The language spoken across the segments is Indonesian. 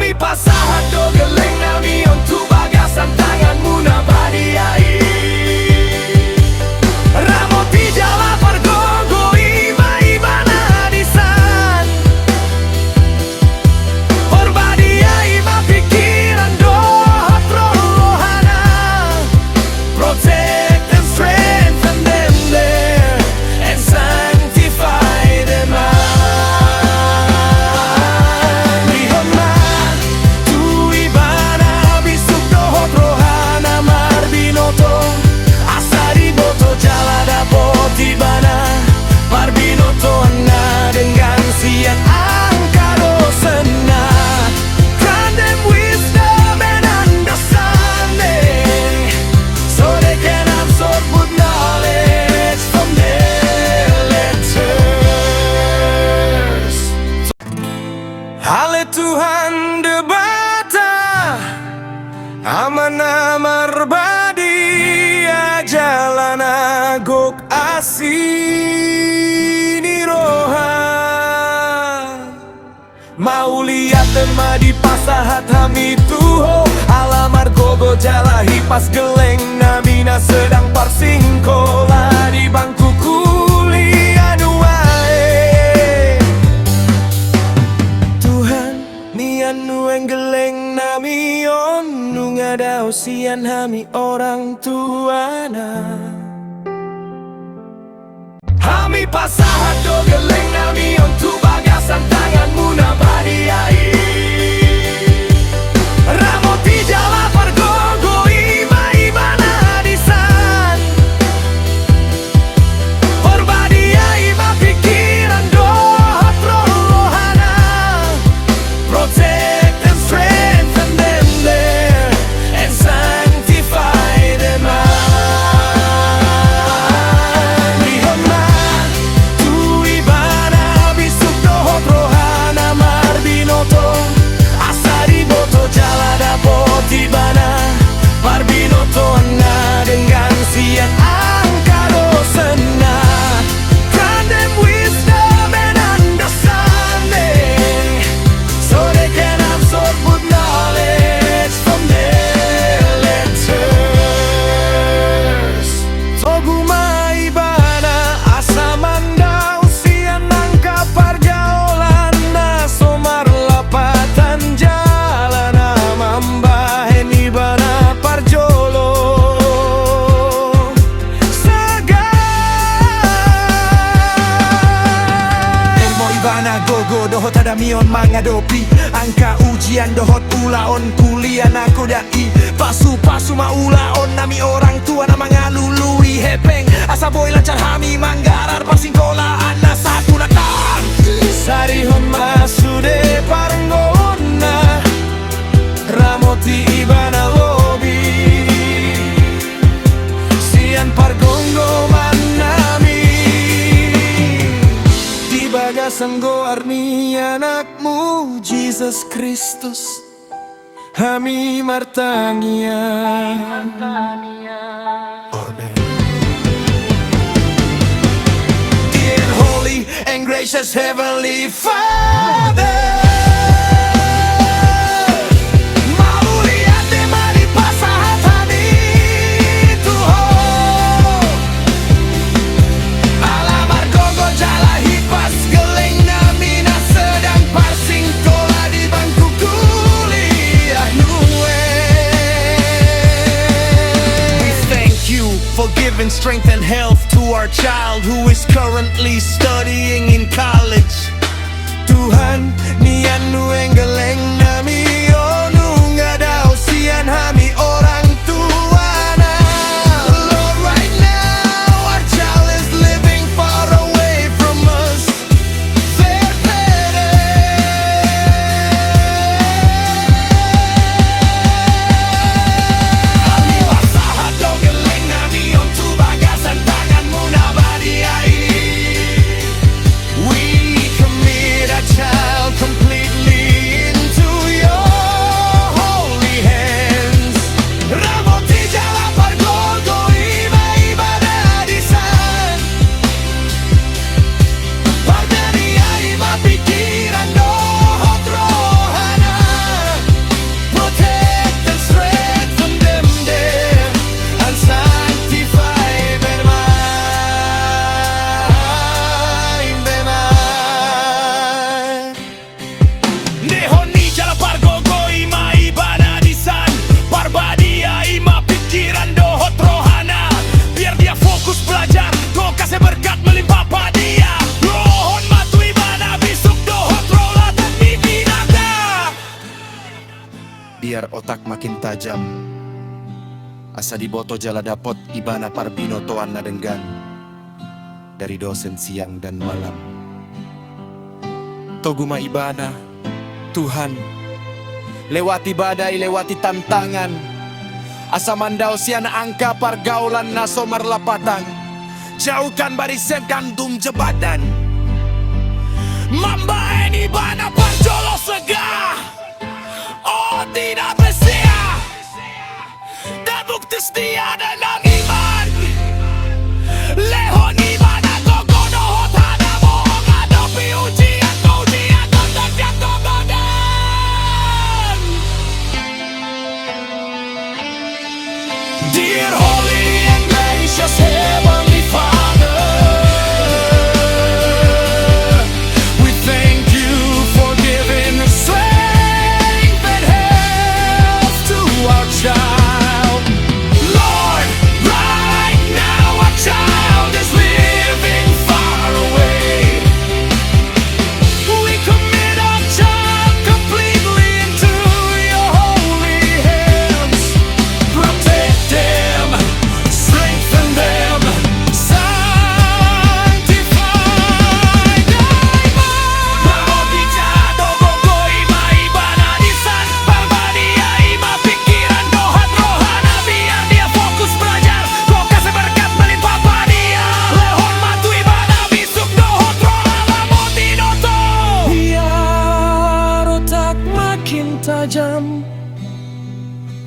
Hami pasahat do geleng nami ontu bagasan tanganmu nabadiai. Ramoti jala pargogo ima ibana hadisan. Orbadiai ma pikiran dohat rohana. Protect and strengthen them there and sanctify them out. Lihona tu ibana bisuk dohot rohana marbinoto. Asari boto jala dapot ibana marbinoto na dengan sian angka dosena. Grant them wisdom and understanding so they can absorb good knowledge from their letters. Hale Tuhan debata amana marbadia jalana gok asini roha. Mau lihat tema di pasahat hami tuho alamar gogo jalahi pas geleng namina sedang parsingkola di bangku kuliah nuae. Tuhan nian nueng geleng nami on nu ngadau sian hami orang tuana. Hami pasahat do geleng nami ontu bagasan tanganmu nabadiai. Ramoti jala pargogo ima ibana hadisan. Orbadiai ma pikiran dohat rohana. Protect and strengthen them there and sanctify them out. Lihona tu ibana bisuk dohot rohana marbinoto. Asari boto jala dapot ibana marbinoto na dengan sian angka dosena. Grant them wisdom and understanding so they can absorb good knowledge from their letters. Toguma ibana asamanda usian angka parjaulan na somar lapatan jalana mambahen ibana parjolo. Elmo ibana gogo dohot ada mion mangadopi angka ujian dohot ulaon kuliah nakodai pasu-pasu maulaon nami orang tua na mangalului hepeng asa boy lancar hami manggarar pasingkolaan na satu natang sarihon masude parngona ramoti ibana lobi sian pargongo manami di bagasan goarni anakmu Jesus Kristus hami martania. Dear holy and gracious heavenly Father, mau lihat tema di pasahat hami tuho alamar gogo jalahi pas geleng namina sedang parsingkola di bangku kuliah nuwe. We thank you for giving strength and health to our child who is currently studying in college. Tuhan nian nueng geleng nami onu ngadau sian hami orang tuana. Lord, right now our child is living far away from us. They're better. Hami pasahat do geleng nami ontu bagasan tanganmu nabadiai. We commit our child completely biar otak makin tajam. Asa diboto jala dapot ibana parbinotoan na denggan dari dosen siang dan malam. Toguma ibana, Tuhan, lewati badai, lewati tantangan. Asa mandau siana angka pergaulan na somar lapatang. Jauhkan barisan kandung jebadan. Mamba ini bana parjolo segah. Oh tidak bersia. Dan bukti setia dan iman. Lehon ibana gogo dohot hana bohong. Hadapi ujian keujian kontak jatuh badan. Dear Holy and Gracious Heavenly Father, we thank you for giving us strength and health to our child. Lord, right now our child is living far away. We commit our child completely into your holy hands. Protect them, strengthen them, sanctify them. Maogi jatuh gogo ima ibana disan. Barbadia ima pikiran dohat rohana. Biar dia fokus belajar. Kau kasih berkat melimpah dia. Lehon matu ibana bisuk dohot rohana motinoto. Biar otak makin tajam.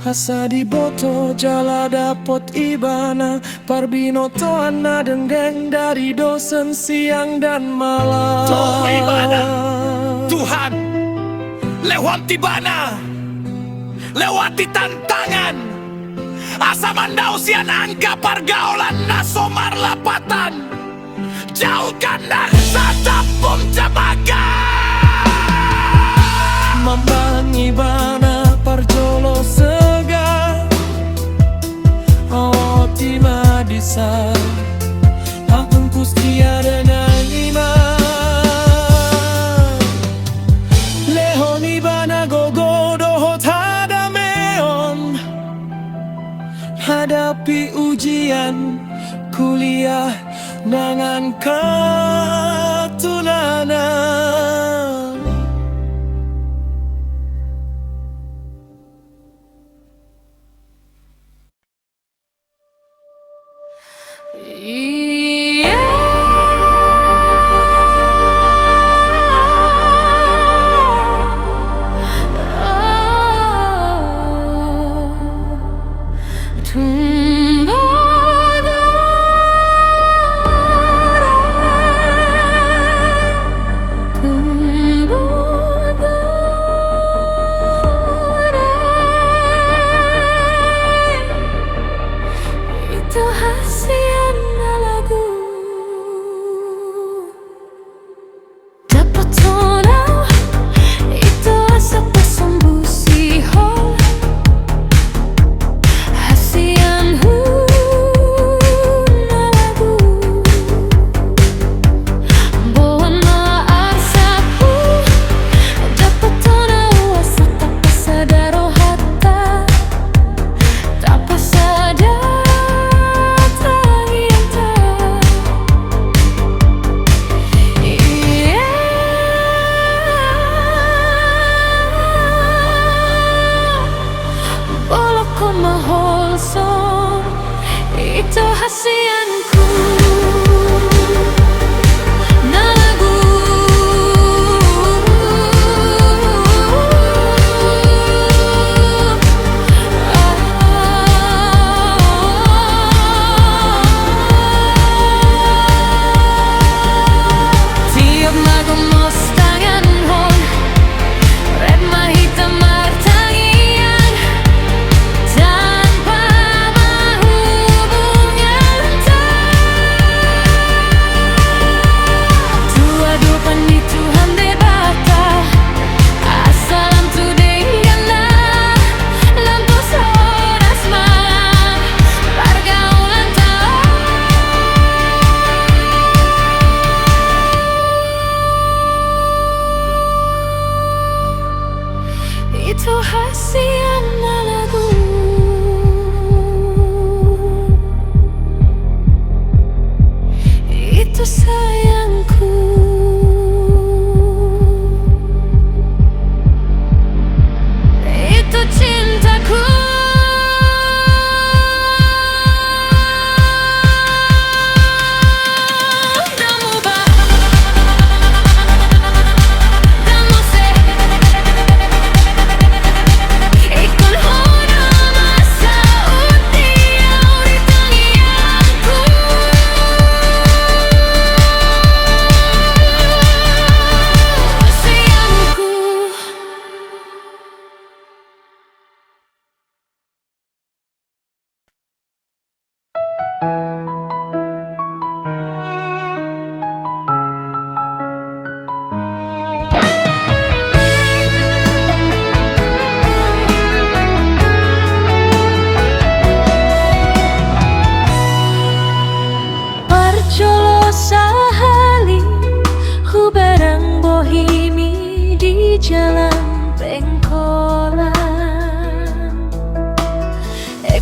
Asa diboto jala dapot ibana parbinotoan na denggeng dari dosen siang dan malam. Toh ibana, Tuhan, lewati bana, lewati tantangan. Asa mandau sian angka pergaulan na somar lapatan. Jauhkan dan satapum jabagan. Mambang ibana parjolo sega. Oh tima disa Ampun setia dengan iman. Lehon ibana gogo dohot hadameon. Hadapi ujian kuliah dengan ketunanan. Itu hasil lagu dapat tahu itu asa pasombu sihol hasian lagu bawana asapu dapat tahu asa tak sadaro hatta tak sadar. Maholson itu hasianku na lagu tiap lagu mostangan hon red mahita martangian. Tanpa mahubungan tua dupan di Tuhan debata asalam tu denganna lampus horas ma pergaulan itu hasian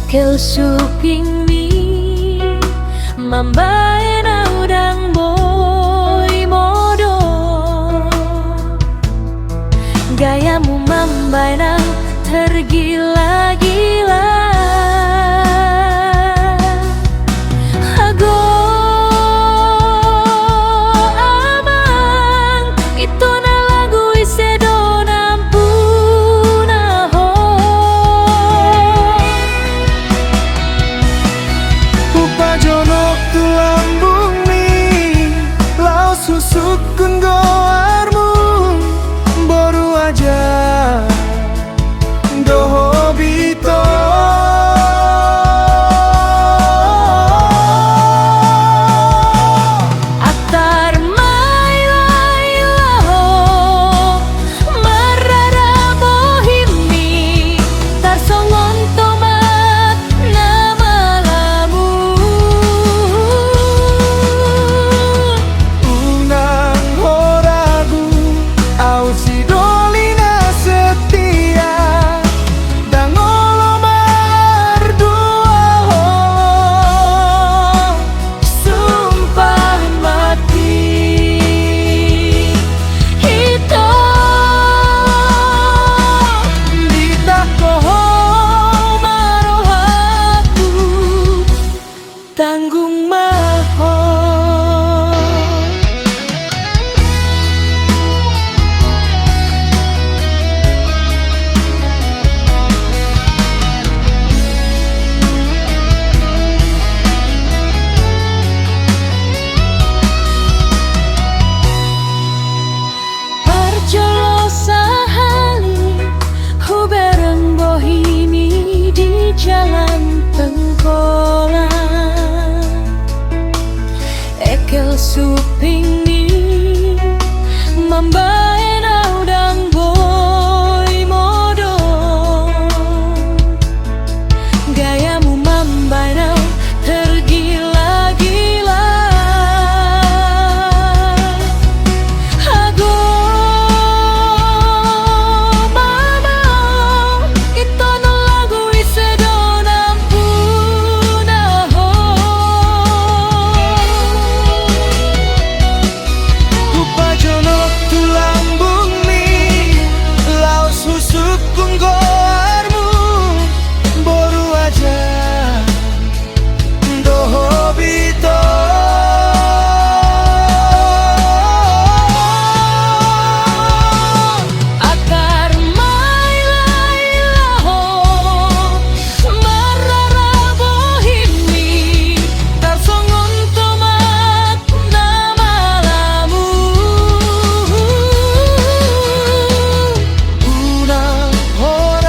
Ekel suping mi mambae na udang boy modo. Gayamu mambae na tergila-gila. Ago amang ito na lagu isedo nampuna ho. Upajonok tu lambung mi lau susukun goarmu baru aja doho bito. Atar mai lai laho marara bohimi tar songon tomat nama lamu. Unang horagu au si dolina setia dangolo mardua ho Sumpah mati Hito dita Koho marohaku Tanggung maho. Parjolo sahali ku bareng bohimi di jalan Pengkolan. Ekel suping mi mambae na udang boy modo. Gayamu mambae na tergila-gila. Ago mama ito na lagu isedo nampuna ho. Upajonok tu lambung mi lau susukun goarmu baru aja doho bito. Akar mai lai laho marara bohimi tar songon tomat nama lamu. Unang horagu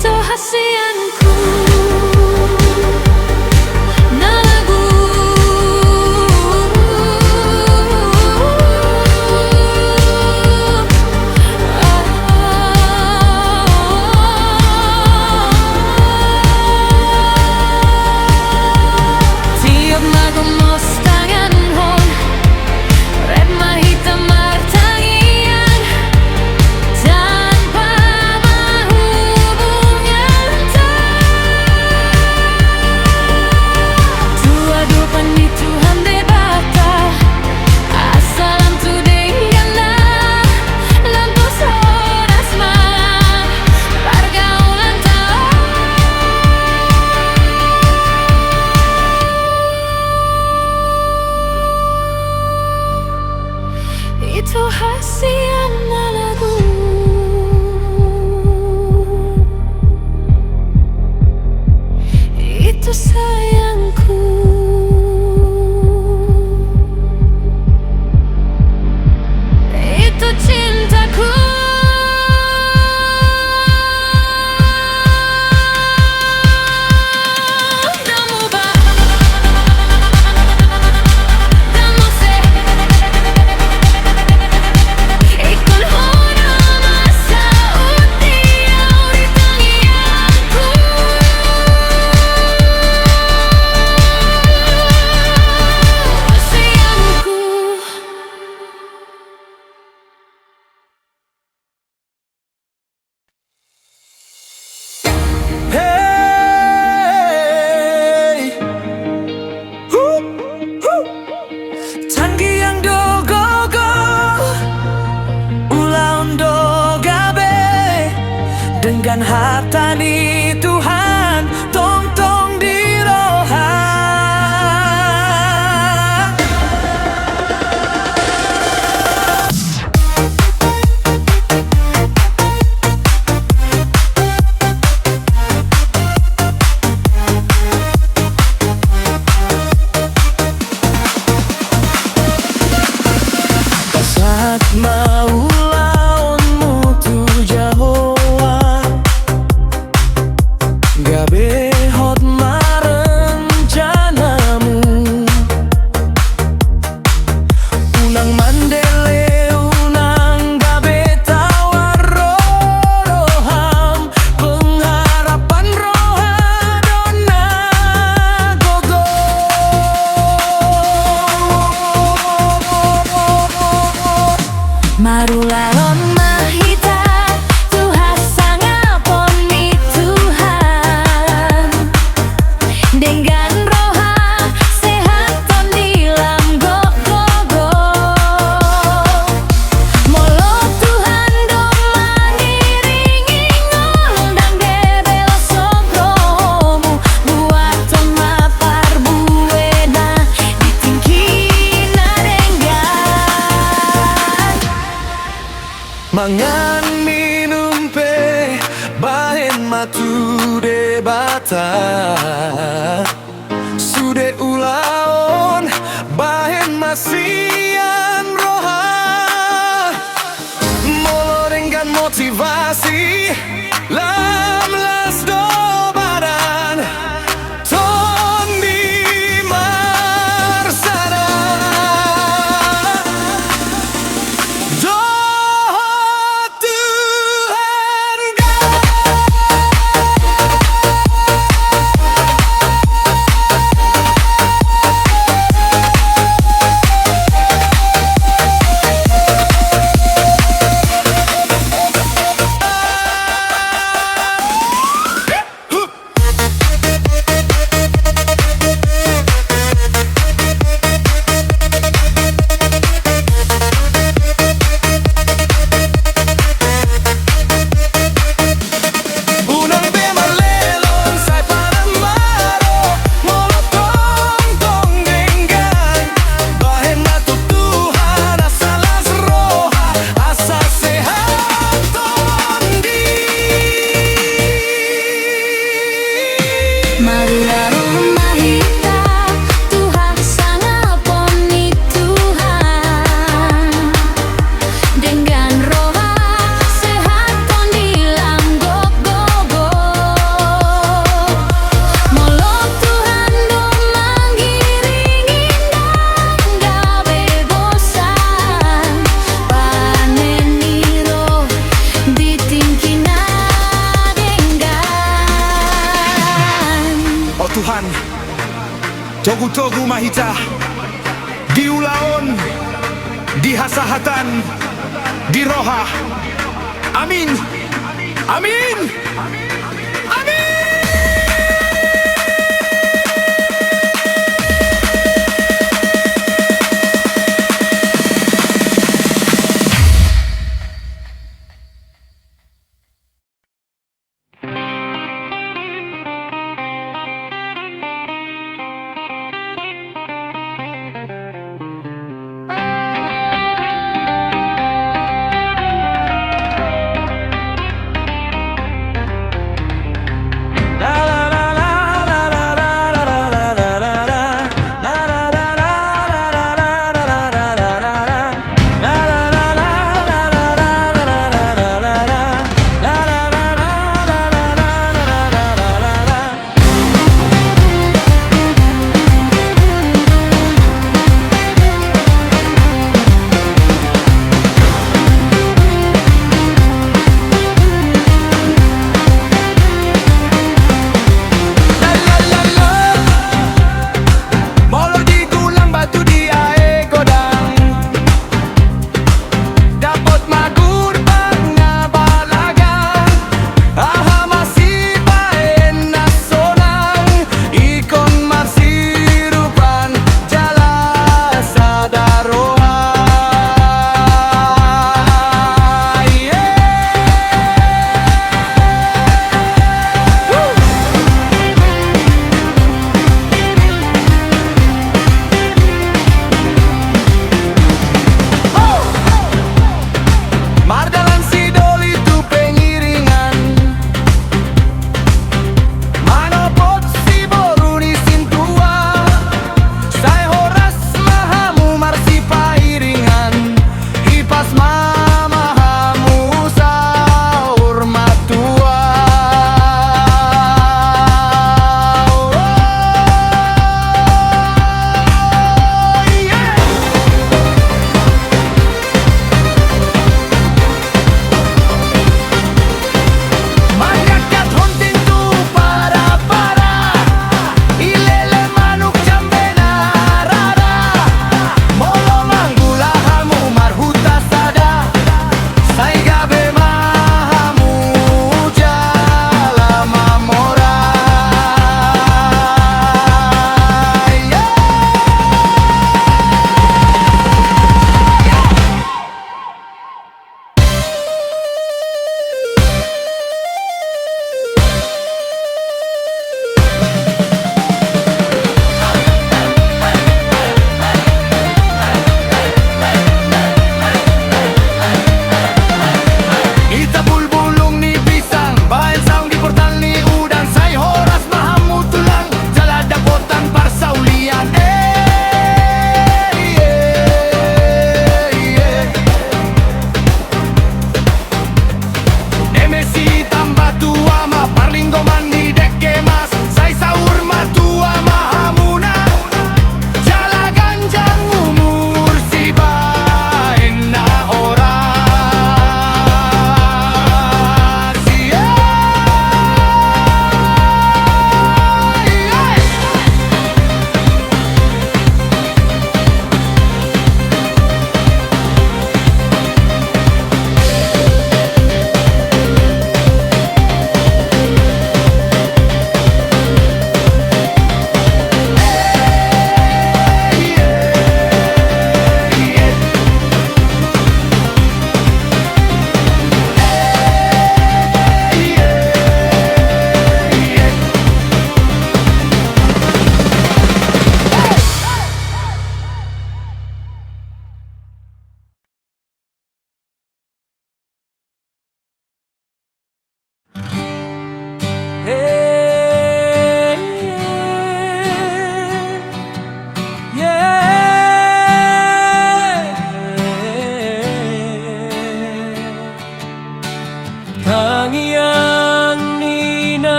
Itu hasianku. Nalagu tiap lagu mostangan hon Redma hitam martangian tanpa mahubungan tua dupan di Tuhan debata asalam tu denganna lantos horas ma pergaulan itu hasian lagu. Itu sayangku. Itu cintaku. Namu ba Namu se Ikon hona masa utia uri tangianku. Hasianku. Hey, Tanggi yang dogogo Ulaun dogabe Dengan harta ni Tuhan Tong-tong di roha Saat mau launmu tu Jahoa Gabe hot marencanamu Unang mandele unang gabe tawar roham Pengharapan roha dona gogo Marulalon mahita Tuhan sangapon ni Tuhan dengan roha sehat ton dilam go molo Tuhan doma ngiringi ngundang debel sogromu buat ton mapar buena ditingkina denggan. Mangan minum pe bahen matu debata Sude ulaon bahen masian roha Molo dengan motivasi lam las do badan Ton di marsana Tuhan Togu-togu mahita, di ulaon, di hasahatan, di roha. Amin, amin, amin.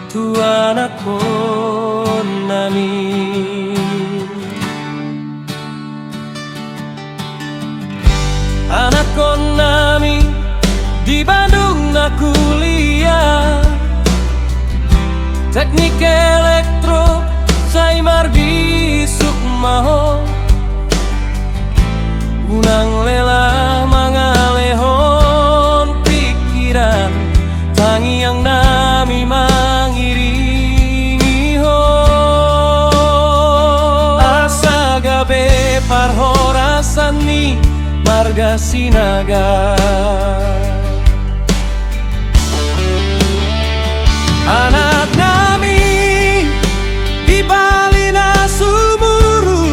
Tuan ako namin anak ko namin di Bandung na kuliah teknik elektro say marbisuk maho unang lela mangalehon pikiran tangi yang nami mangiringi ho asa gabe parhorasani marga sinaga anak nami di balina sumuru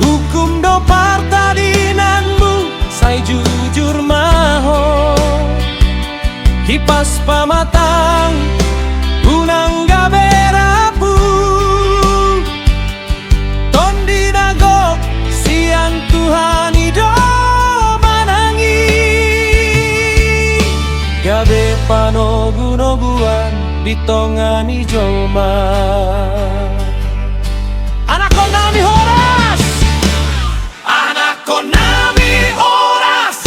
hukum do partadinanmu say jujur maho kipas pamatang unang gaberapu tondi nago siang Tuhan ido manangi gabe panogu-noguan di tongani joma anak konami horas anak konami horas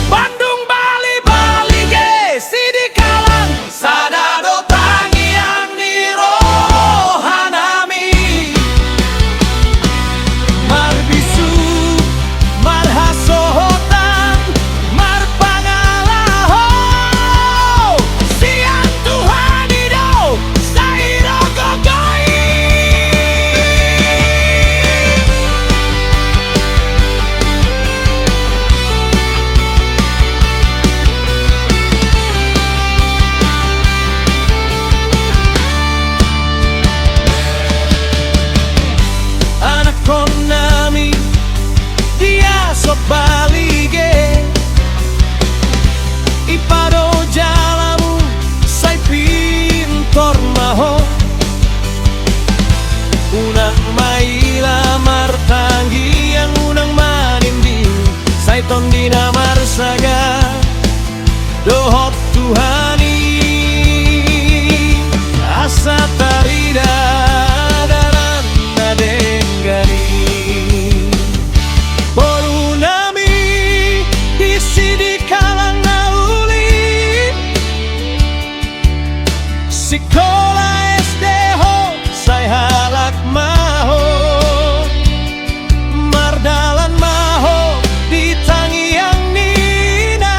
Bandung Bali Bali ge sidikalang sadado tangiang ni rohanami marbisu marhasohotan marpangalaho siang Tuhan ido sairo gogoi anak konami dia sok balige ipado jalamu say pintor maho unang maila martanggi yang unang manindi say tondina marsaga dohot Tuhani asa tarida daran nadengani boru nami isi di kalang nauli sekolah SD ho say halak maho mardalan maho di tangiang nina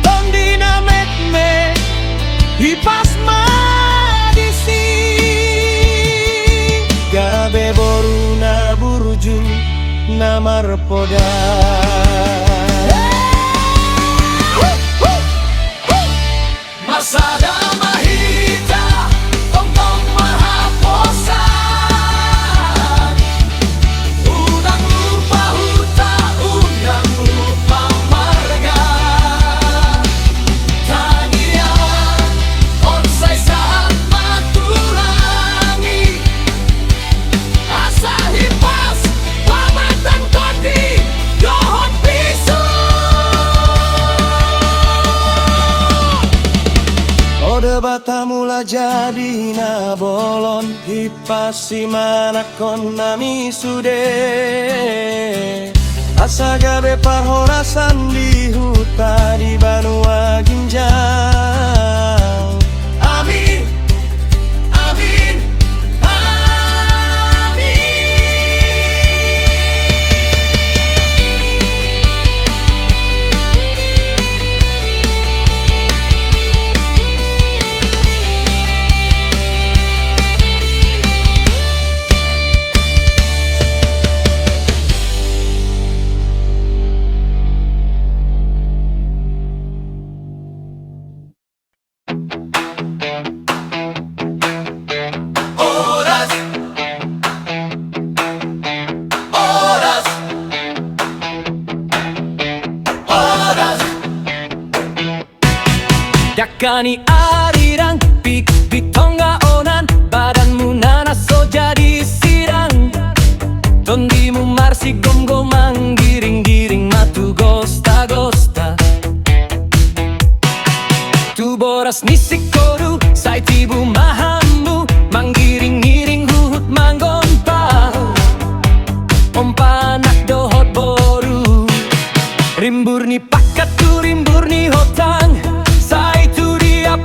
tondina mekme hipas madisi gabe boruna burujun namar poda Masada mahita tong-tong mahaposan unang lupa huta unang lupa marga tangian onsay saat maturangi asa hipas pamatang kondi dohon piso ode bata mula jadi na bolon hipasi mana konami sude asa gabe parhorasan di huta di Banua Ginjang amin amin amin Horas Horas Horas Dakani arirang pik tonga onan badanmu nanaso jadi sirang tondimu marsi gom-gomang giring-giring matu gosta-gosta tu boras nisik koru say tibu mahammu manggiring-giring huhut manggonpa ompanak dohot boru rimbur ni pakat tu rimbur ni hotang say tu dia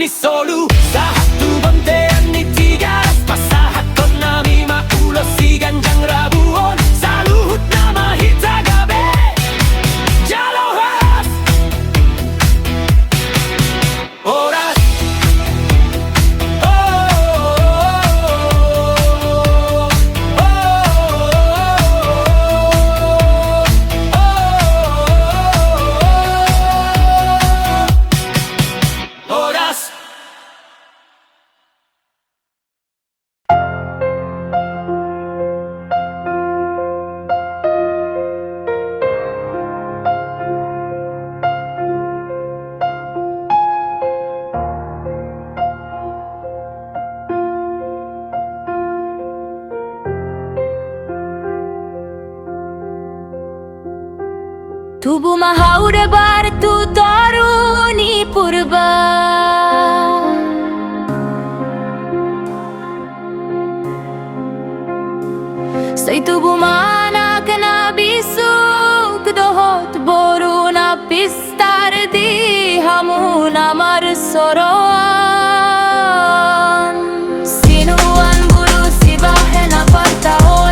ni solu satu bantean ni tiga pasahat kon nami maulo si ganjang rabuon saluhut nama hitagabe jalohas oras Tubuh mahau debar tu toruni purba Say tubuh mana kena bisu kedohot boru na pistar di hamu namar soroan Sinuan bulu si bahena partahonan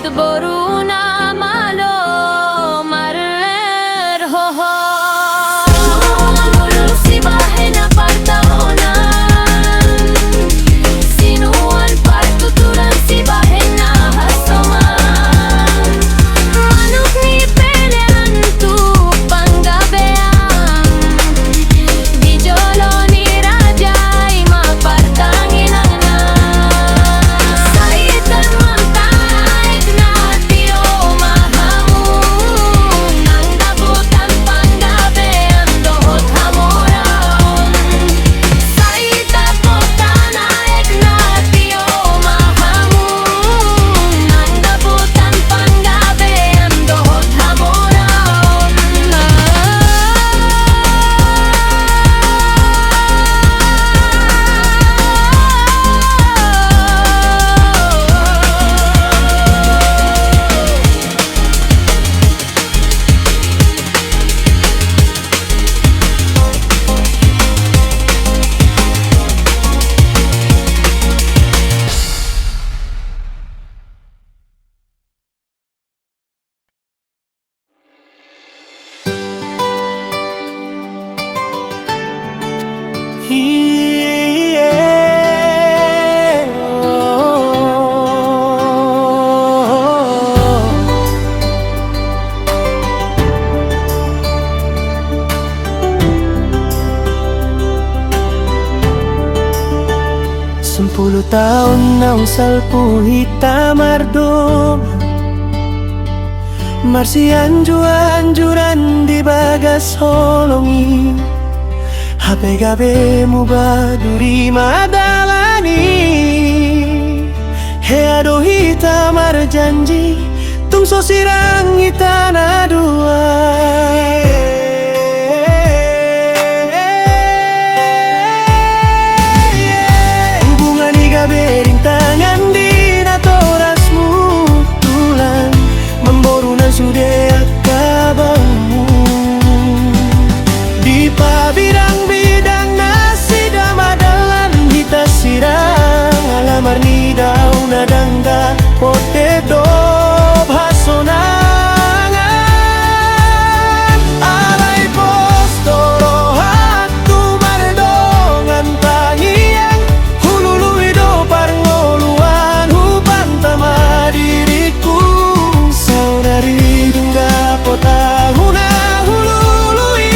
Boruna malo marer ho ho Sinuan si bahena partahonan Sinuan partuturan si bahena hasoman Manuk ni pelean tu panggabean Di jolo ni raja ima partanginan Saitan mantai Ignatio mahamu Nang dabutan panggabean dohot hamoraon Saita potana Ignatio mahamu Nang dabutan panggabean dohot hamoraon Sepuluh tahun naung salpu hitam mardum Marsi anjuran di bagas holongi HP gabe mu baduri madalani He ado hita marjanji tung so sirang hita na dua. Hubungan iga bering tangan di na torasmu tulang memborunan sude akabamu di pabidang-bidang nasi damadalan hita sirang alamar ni daun adangga pote dob hasonangan alai postoro hatu mardongan tangiang hulului do parngoluan hupan tama diriku saudari dungga potahuna hulului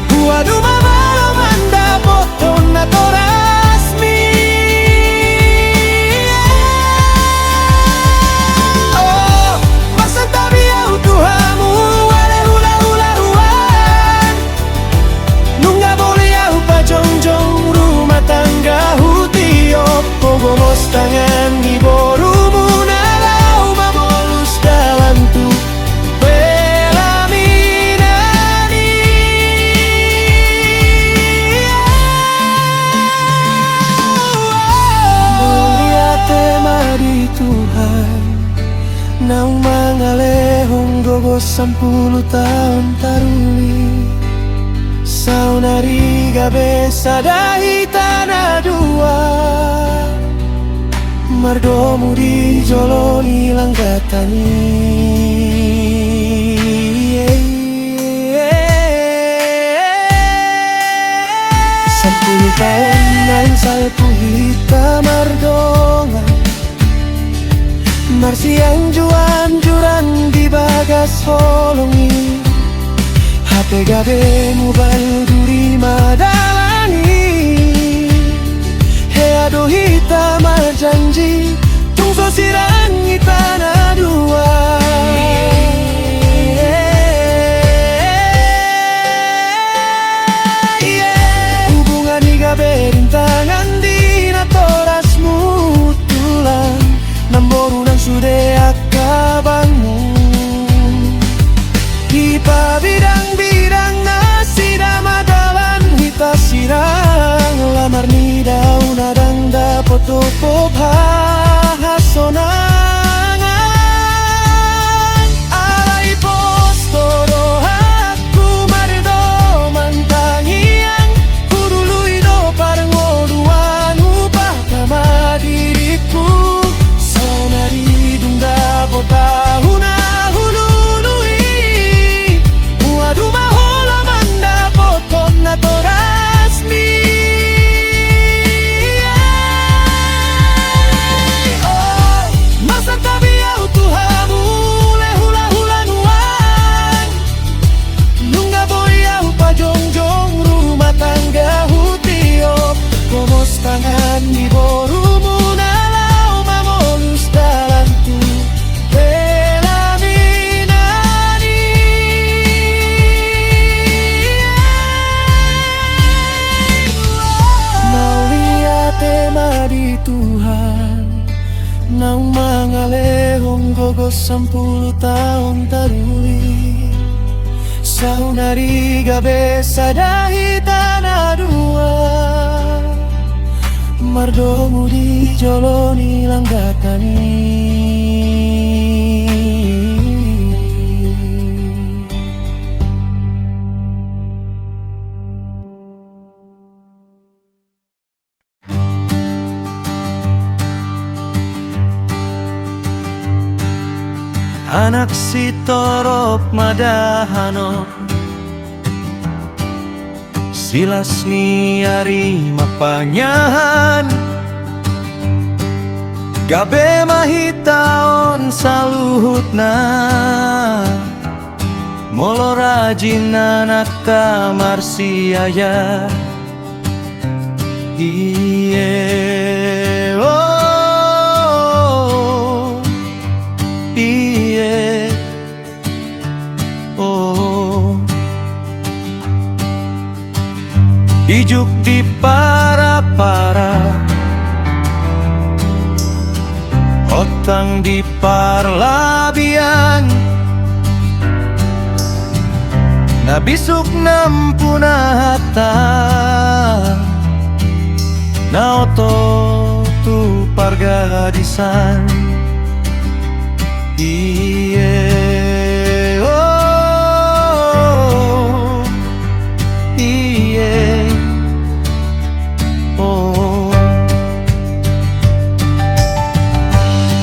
huadu mamalo manda poton na torasmi. Oh masanta biau tuhamu wale hula hula ruan nungga boleh au pajongjong rumah tangga hutiop pogomos tangan di borumu nalau mamolus dalam tu pelaminani. Mulia tema di Tuhan nang mangalehong gogo 10 tahun taruli saunari gabe sadahi tanah dua mardomu di joloni langgatani. 10 tahun nan salpu hita mardongan marsiang juan juran di bagas holongi HP gabe mobile duri madalani. He ado hita marjanji tung so sirang hita na dua. Hubungan iga berintangan di na torasmu tulang namborunan sude akabangu di pabidang-bidang nasi damadalan hita sirang lamar ni daun adang da poto pop hasonangan alai postoro aku mardo mantangiang hurului do parngoduan upah tama diriku saunari dungga potahuna hulului muadu mahola manda poton na torasmi. Oh masanta biau tuhamu le hula hula nuan nungga boyau pajongjong rumah tangga hutiop komos tangan di borumu nalau mamolus dalam tu pelaminani. Mau lihat tema di Tuhan nang mangalehong gogo 10 tahun taruli saunari gabe sadahi tanah dua mardomu di joloni langgatani. Anak si torop madahano silas ni ari mapanyahan gabe mahitaon saluhutna molo rajin anak kamar siaya iye oh iye oh ijuk di para-para Rotang di parlabian Nabisuk nampuna hata Naoto tu pargadisan Iye oh Iye oh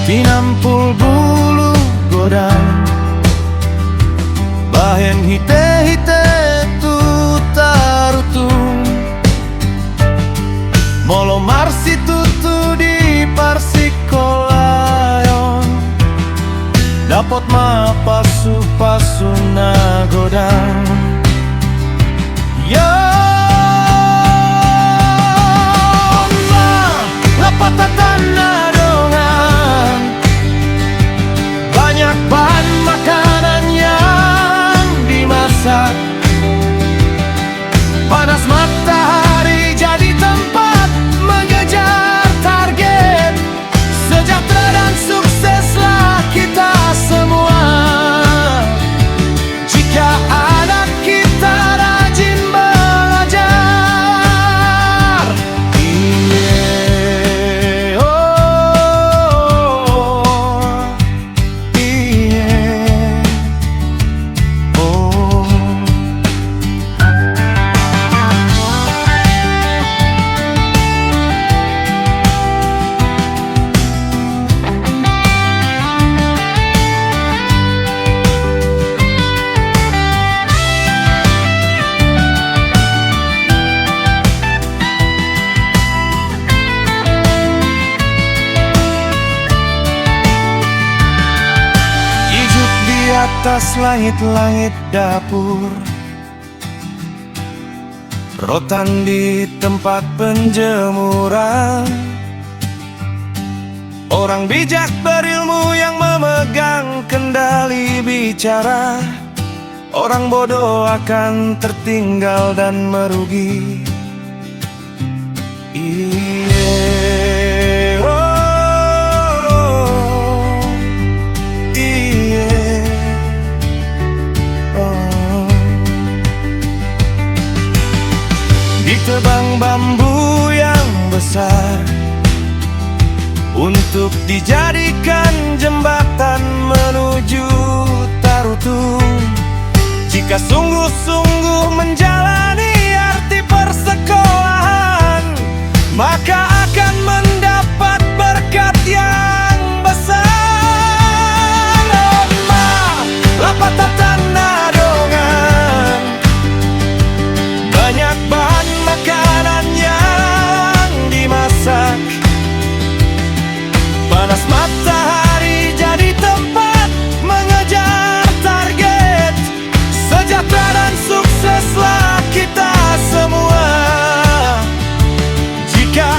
Pinampul bulu godang Bahen hite-hite tu tarutung Molo marsi tutu di parsikolayon Dapot ma pasu-pasu na godang Ya Allah, lapatatan na dongan Banyak bahan makanan yang dimasak Panas matahari jadi tempat mengejar target Sejahtera dan sukseslah kita semua Jika anak kita rajin belajar Iye oh Iye oh atas langit-langit dapur Rotan di tempat penjemuran Orang bijak berilmu yang memegang kendali bicara Orang bodoh akan tertinggal dan merugi Iye oh Iye Ditebang bambu yang besar Untuk dijadikan jembatan menuju Tarutung Jika sungguh-sungguh menjalani arti persekolahan Maka akan mendapat berkat yang besar Oma, lapatatan nadongan Banyak bahan makanan yang dimasak Panas matahari jadi tempat mengejar target Sejahtera dan sukseslah kita semua Jika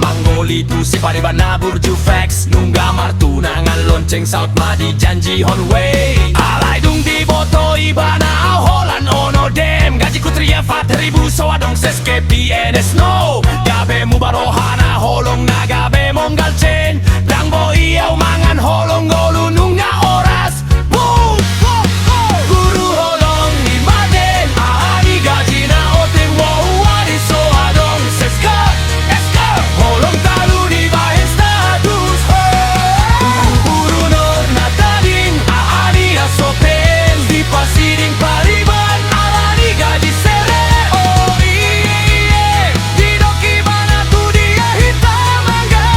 Manggolitu si pariban na burju fax Nungga martunangan lonceng saut madi janji Honway Alay dung di boto ibana aholan ono dem Gaji kutria 4.000 so adong ses KPNS no Gabe mu barohana holong na gabe monggal chen Dang bo iyaw mangan holong golu nungga oras Boom! Guru holong ni maden Ahani gaji na oteng wow wadi so adong ses eska Holong talu di bahen status Guru non na tading Ahani asopen Di pasiring paliban Alani gaji sere Oh iye Di doki mana tu dia hitam angga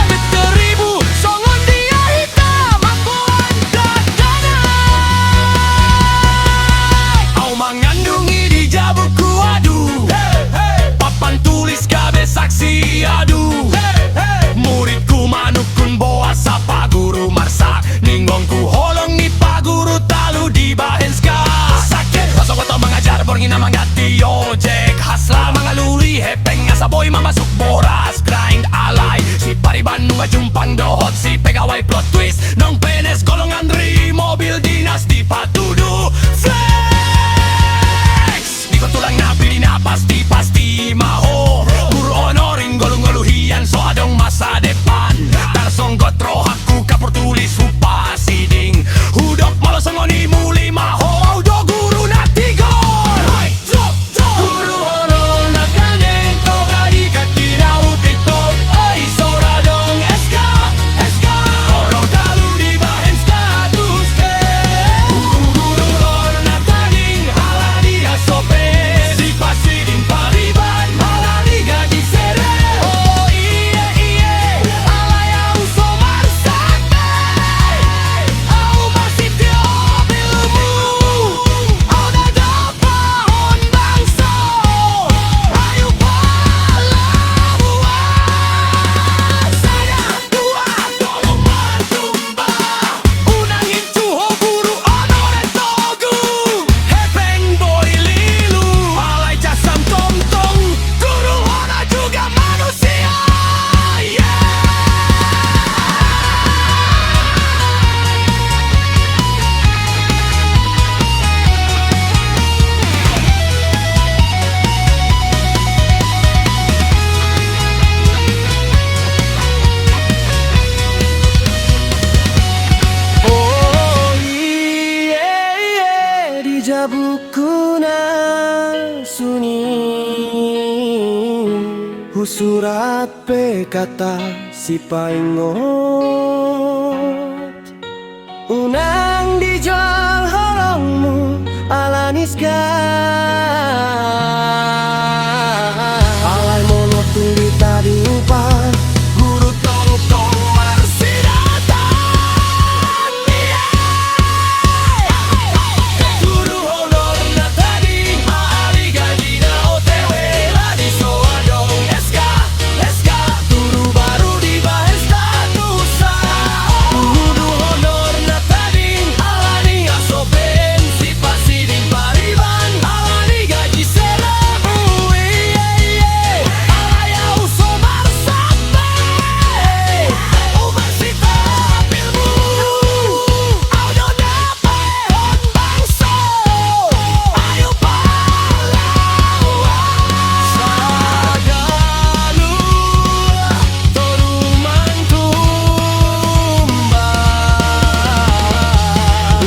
Bet 1000 songon dia hitam Akuan dadana Au mengandungi di jabuku aduh Papan tulis gabe saksi aduh Muridku manukun boa sapa guru marsak Ninggongku holong ni pak guru talu di bahenska Sakit rasa wato mengajar borngina manggati ojek Hasla mangaluli hepeng asa boy mamasuk boras Grind alay si pariban nunga jumpang dohot Si pegawai plot twist Nong penes golongan ri mobil dinas di patudu Flex Di tulang nabi di napas di pasti maho Guru honoring golong-goluhian so adong masa depan Tarsong gotro haku kapur tulis hupa siding Hudok malos ngoni muli maho do guru natigor Guru honor na kaneng toga di kakirau tiktok Ay sora dong eska Holong talu di bahen status Guru honor na kaneng halani asopen Si pasiding paliban halani gaji sere Oh iye alay au somar sakte Au masih tiop ilmu Au dadapahon bangsa Ayo palabuan Saya tua tolong mantumba Unangin cuho guru honor togu Hepeng boy lilu Alay jasam tong-tong Guru honor juga manusia Oh iye di jabuku na sunyi Husurat pe kata si paingot Unang dijual holongmu alaniska Alay mono tuli tadi upah Guru tong-tong marsidatan Guru honor na tadi Ahali gaji na OTW Ladi so adong eska Guru baru di bahen statusa Guru honor na tadi Alani asopen Si pasiding paliban Alani gaji sera Iye Alay au somar sampe Universitas ilmu Au dadapahon bangsa Ayo pahlawan Sagalu Toruman tumba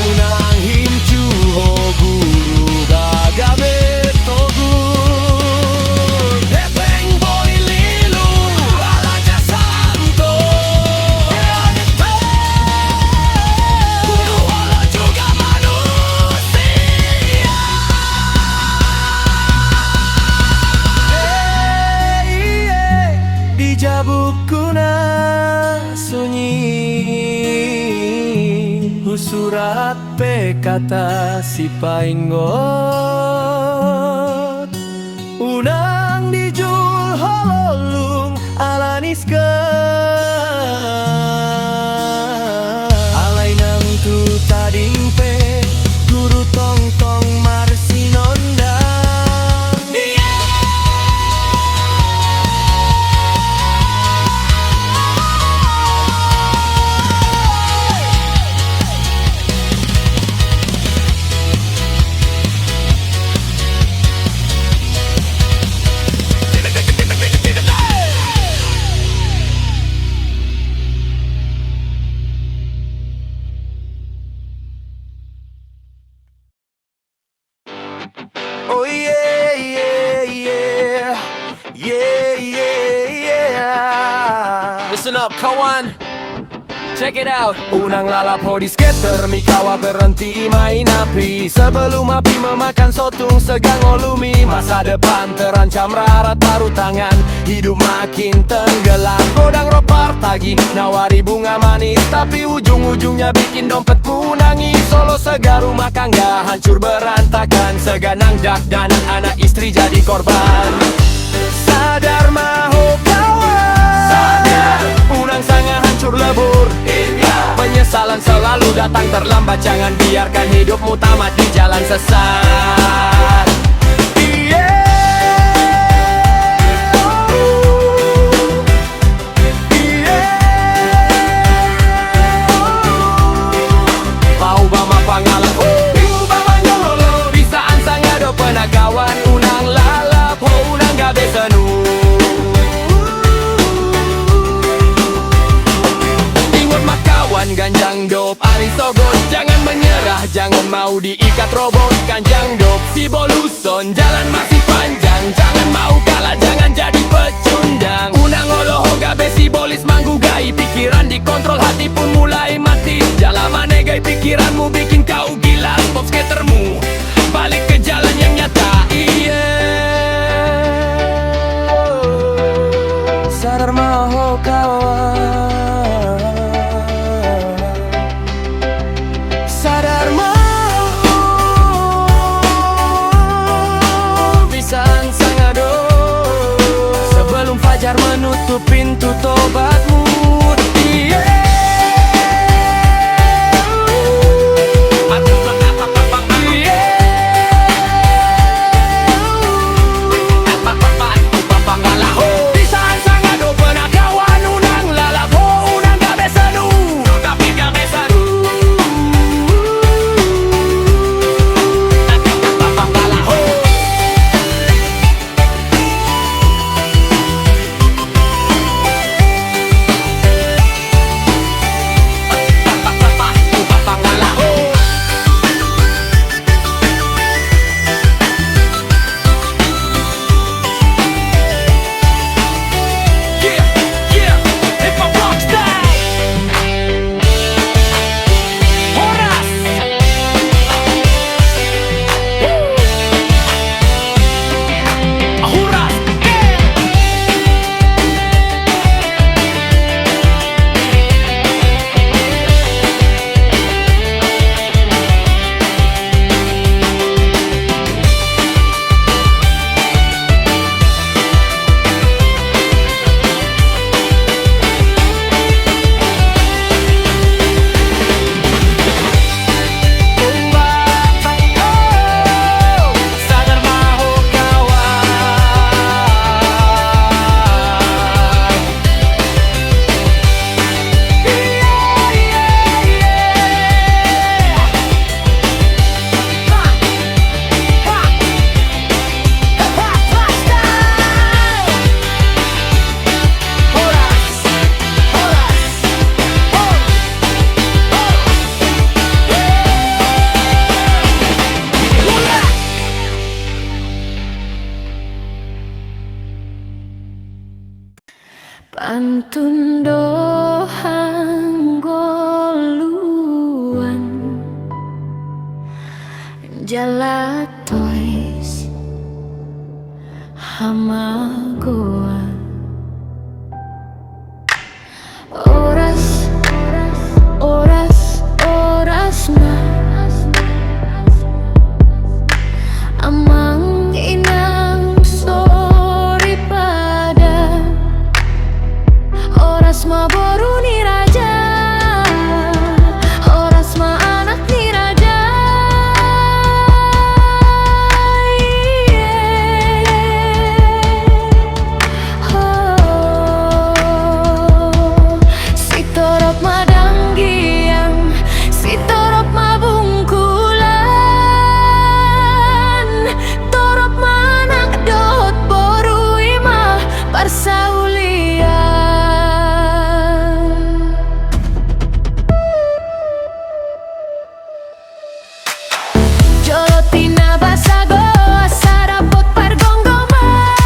Unang hincu ho guru gagabe togu Hepeng boy lilu ala jasanto Guru honor juga manusia Di jabuku na sunyi Husurat pe kata si paingot Unang dijul hololung alaniska Alay nang tu tading pe Guru tong-tong marsinonda listen up, kawan. Check it out. Unang lalapo di skater, Mikawa berhenti main api. Sebelum api memakan sotung segang olumi. Masa depan terancam rarat taruh tangan. Hidup makin tenggelam. Godang ropar tagi, nawari bunga manis. Tapi ujung-ujungnya bikin dompetmu nangis. Solo segar rumah tangga hancur berantakan. Seganang dak dan anak istri jadi korban. Sadar maho kawan, sadar. Unang sangat hancur lebur. Penyesalan selalu datang terlambat. Jangan biarkan hidupmu tamat di jalan sesat. Mau bama pangalan, bingung bama nyololo. Bisaan sangado penagawan. Unang lalap, unang gabe senu. Ganjang dop, ari sogot, jangan menyerah, jangan mau diikat robot. Ganjang dop, si boluson, jalan masih panjang. Jangan mau kalah, jangan jadi pecundang. Unang oloh gabe si bolis manggugai. Pikiran dikontrol, hati pun mulai mati. Jalan manegai pikiranmu bikin kau gila. Stop skatermu, balik ke jalan yang nyata. Sadar maho kawan, menutup pintu tobatmu. Pantun dohang goluan Jalatois hamagoan Oras na amang inang sorry pada Oras maboru ni raja, oras ma anak ni raja. Si torop madanggiang, si torop mabungkulan, torop manak dot boru imah parsaulian. Jolotina basago sarapot pargonggoman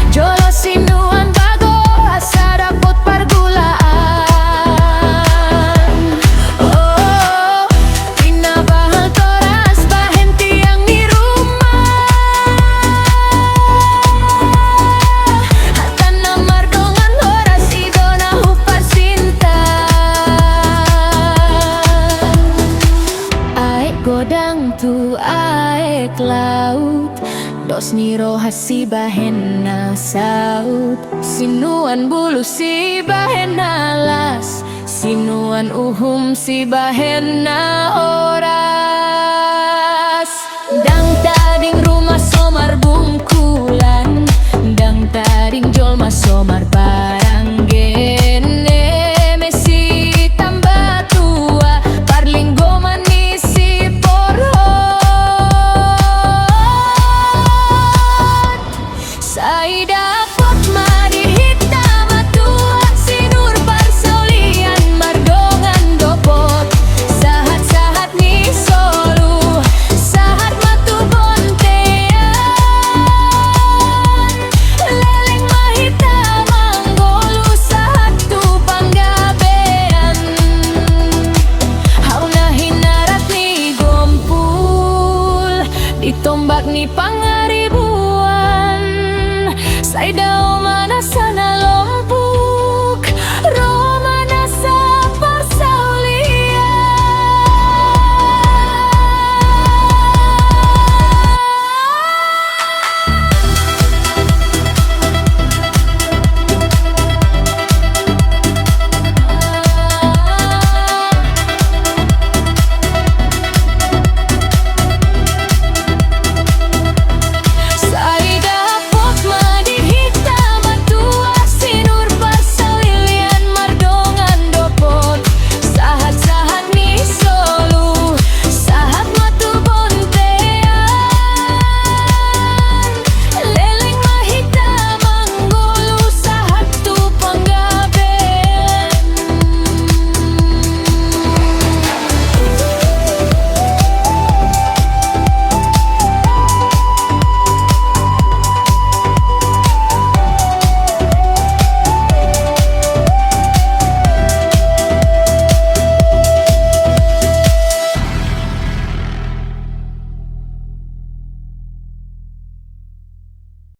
Jolo sinu Ni roha si bahena saut, sinuan bulu si bahena las, sinuan uhum si bahena oras. Dang tading rumah somar bungkulan, dang tading jolma somar barang gene, mesi tambah tua parlinggo manisi porhon. Saida